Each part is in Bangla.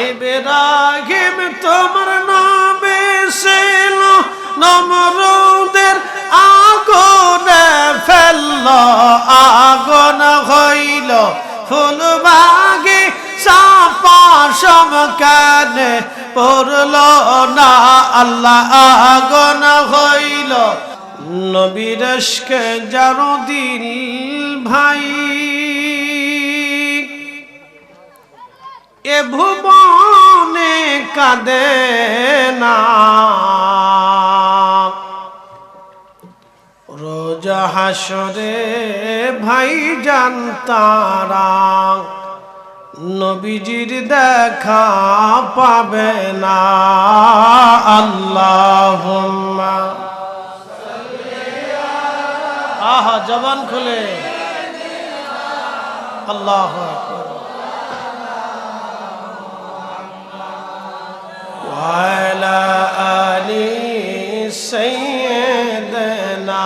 ইব্রাহিম তোমার নামে ছিল নমরুদের আগুনে ফেলল, আগুন হইল ফুল বাগে চাপা সমকানে পড়ল না আল্লাহ, আগুন হইল। নবীর ইশকে যার দিল ভাই, এ ভুবনে কাঁদে না। রোজ হাসরে ভাই জানতারা নবীজির দেখা পাবে না। আল্লাহুম্মা আহা জবান খুলে আল্লাহু আকবার। ওয়ালা আলি সাইয়্যিদিনা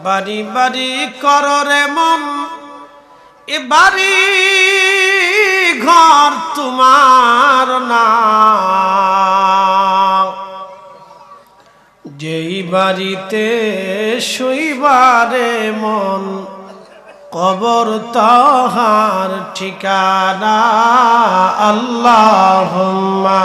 বাড়ি বাড়ি কররে মন, এ বাড়ি ঘর তোমার না। যেই বাড়িতে শুইবারে মন, কবর তাহার ঠিকানা। আল্লাহুম্মা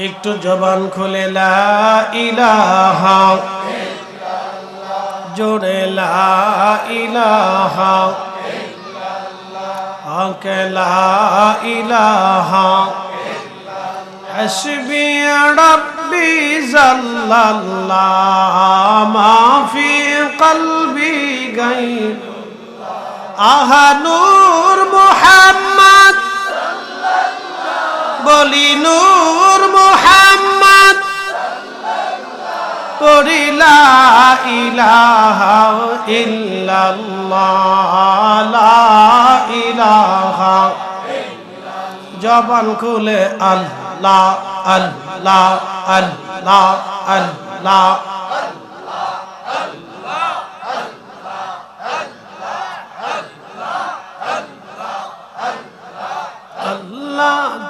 একটু জবান খুলে লা ইলাহা ইল্লাল্লাহ, জোরে লা ইলাহা ইল্লাল্লাহ, লা ইলাহা ইল্লাল্লাহ, হাসবি রাব্বি জাল্লাল্লাহ, মা ফি কলবি গায়রুল্লাহ। আহা নূর মুহাম্মদ বলি নূর মুহাম্মদ, পড়ি লা ইলাহা ইল্লাল্লাহ, লা ইলাহা ইল্লাল্লাহ। জবান খুলে আল্লাহ আল্লাহ আল্লাহ আল্লাহ।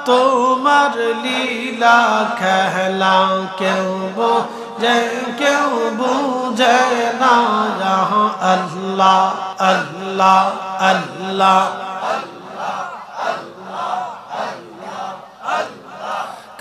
তোমার লীলা খেলা কেউ বোঝে কেউ বুঝে না। আল্লাহ আল্লাহ আল্লাহ।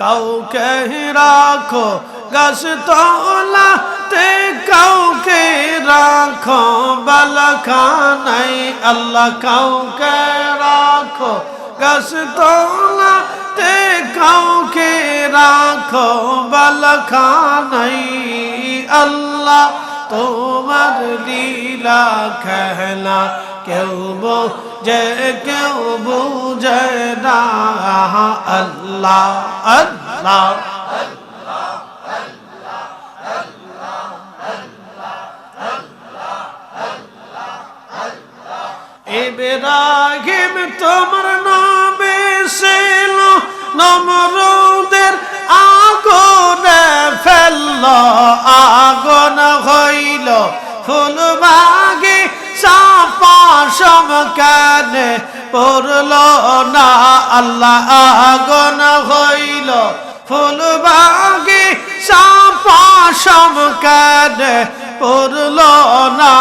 কাউকে রাখো গাছ তলাতে, কাউকে রাখো বালখানায়। আল্লাহ কাউকে রাখো গাছ তলাতে, কাউকে রাখো বালখানায়। আল্লাহ তোমার লীলা খেলা কেউ বোঝে কেউ বুঝে না। আল্লাহ আল্লাহ ইব্রাহিম তোমার নামে ছিল নমরুদের আগুনে ফেলল, আগুন হইল ফুল বাগে চাপা সমকানে পড়ল না আল্লাহ, আগুন হইল ফুল বাগে চাপা সমকানে পড়ল না।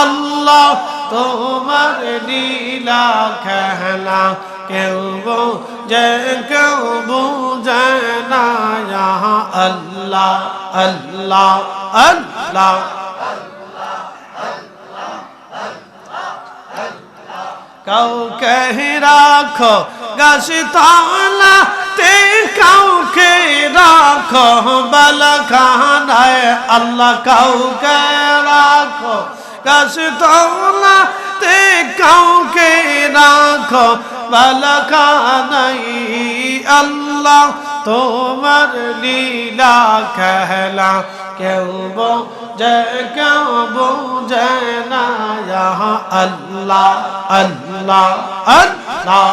আল্লাহ তোমার লীলা খেলা কেউ বোঝে কেউ বুঝে না। আল্লাহ আল্লাহ আল্লাহ। কাউকে রাখো গাছ তলাতে, কাউকে রাখো বালখানায়। আল্লাহ কাউকে রাখো গাছ তলাতে, তে কাউকে রাখো বালাখানাই আল্লাহ তোমার লীলা খেলা কেউ বোঝে কেউ বোঝে না আল্লাহ আল্লাহ আল্লাহ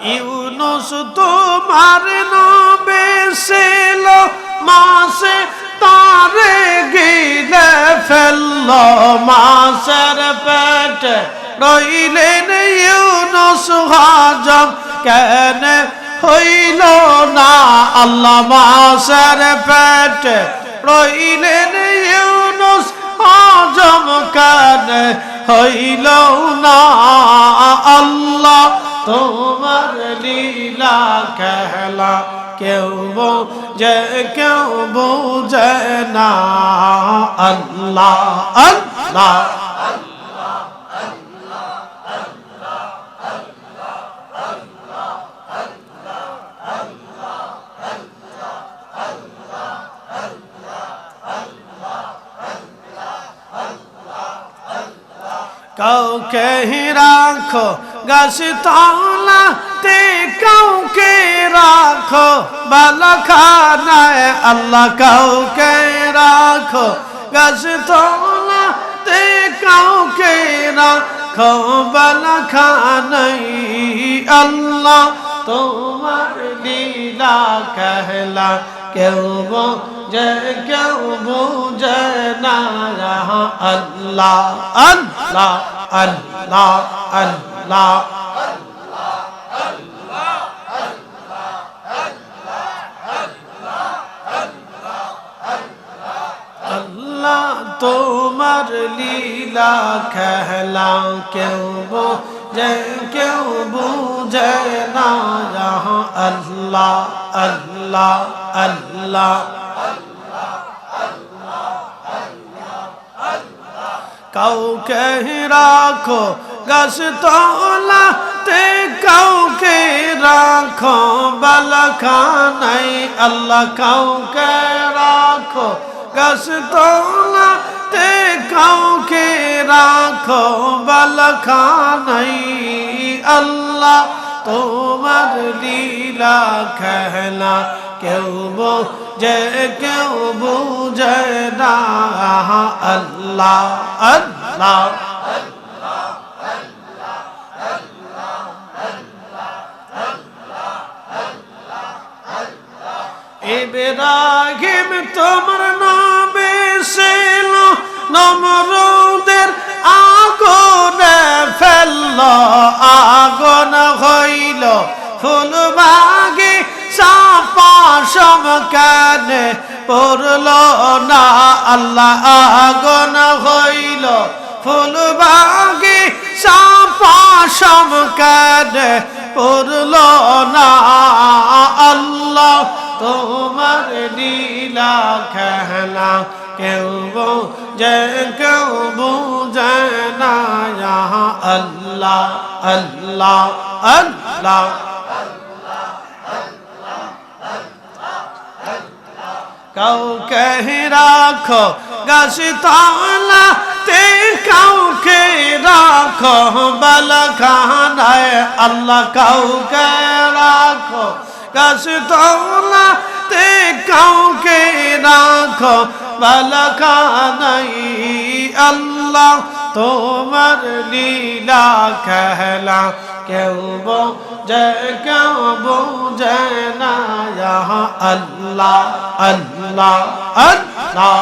ইউনুস তোমার নবে ছিল মাসে তারে গিলে ফেলল মাসের পেটে রইলেন ইউনুস হজম কেন হইল না আল্লাহ মাসের পেটে রইলেন ইউনুস হজম কেন হইল না আল্লাহ তোমার লীলা খেলা কেউ বোঝে কেউ বোঝে না আল্লাহ আল্লাহ কাউকে রাখো গাছ তলাতে কাউকে রাখো বালাখানায় আল্লাহ কাউকে রাখো গাছ তলাতে কাউকে রাখো বালাখানায় আল্লাহ তোমার লীলা খেলা কেউ বোঝে কেউ বোঝে না আল্লাহ আল্লাহ আল্লাহ আল্লাহ আল্লাহ তোমার লীলা খেলা কেউ বোঝে কেউ বোঝে না আল্লাহ আল্লাহ আল্লাহ কাউকে রাখো গাছ তলাতে কাউকে রাখো বালাখানায় আল্লাহ কাউকে রাখো গাছ তলাতে কাউকে রাখো বালাখানায় আল্লাহ তোমার লীলা খেলা কেউ বোঝে কেউ বোঝে না আল্লাহ আল্লাহ ইব্রাহিম তোমার নামে ছিল নমরুদের আগুনে ফেলল আগুন হইল ফুল বাগে চাপা সমকানে পড়ল না আল্লাহ আগুন হইল ফুল বাগে চাপা সমকানে পড়ল না আল্লাহ তোমার লীলা খেলা কেউ বোঝে কেউ বোঝে না আল্লাহ আল্লাহ আল্লাহ কাউকে রাখো গাছ তলাতে কাউকে রাখো বালাখানায় আল্লাহ কাউকে রাখো গাছ তলাতে কাউকে রাখো বালাখানায় আল্লাহ তোমার লীলা খেলা কেউ বোঝে কেউ বোঝে না আল্লাহ আল্লাহ আল্লাহ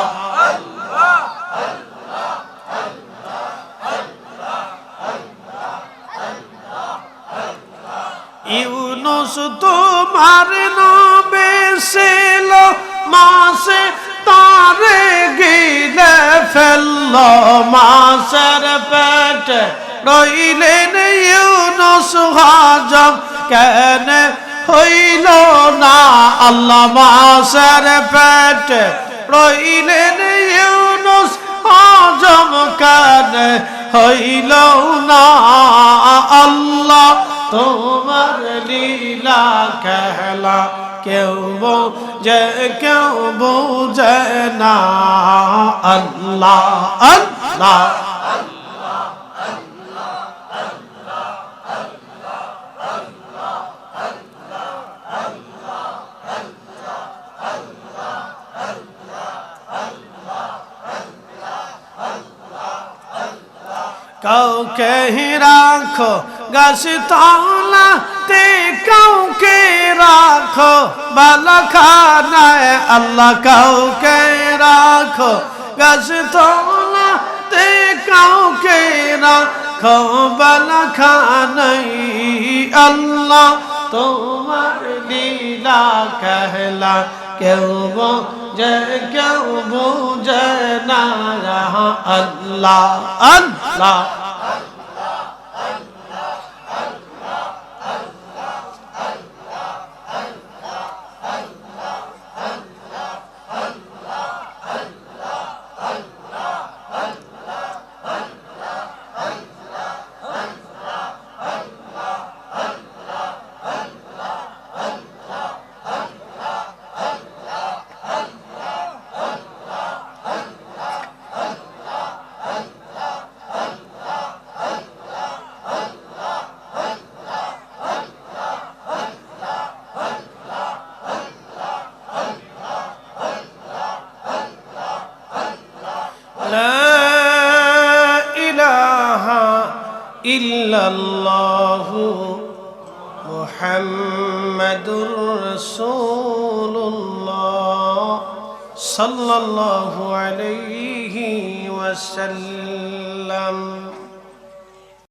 ইউনুস তোমার নামে ছিল মাসে তারে গিলে ফেলল মাসের পেটে রইলেন ইউনুস হজম কেন হইল না আল্লাহ মাসের পেটে রইলেন ইউনুস হজম কেন হইল না আল্লাহ তোমার লীলা খেলা কেউ বোঝে কেউ বোঝে না আল্লাহ আল্লাহ কাউকে রাখো গাছ তলাতে কাউকে রাখো বালাখানায় আল্লাহ কাউকে রাখো গাছ তলাতে কাউকে রাখো বালাখানায় আল্লাহ তোমার লীলা कहला কেউ বোঝে কেউ বোঝে না আল্লাহ আল্লাহ ইল্লাল্লাহু মুহাম্মাদুর রাসূলুল্লাহ সাল্লাল্লাহু আলাইহি ওয়াসাল্লাম।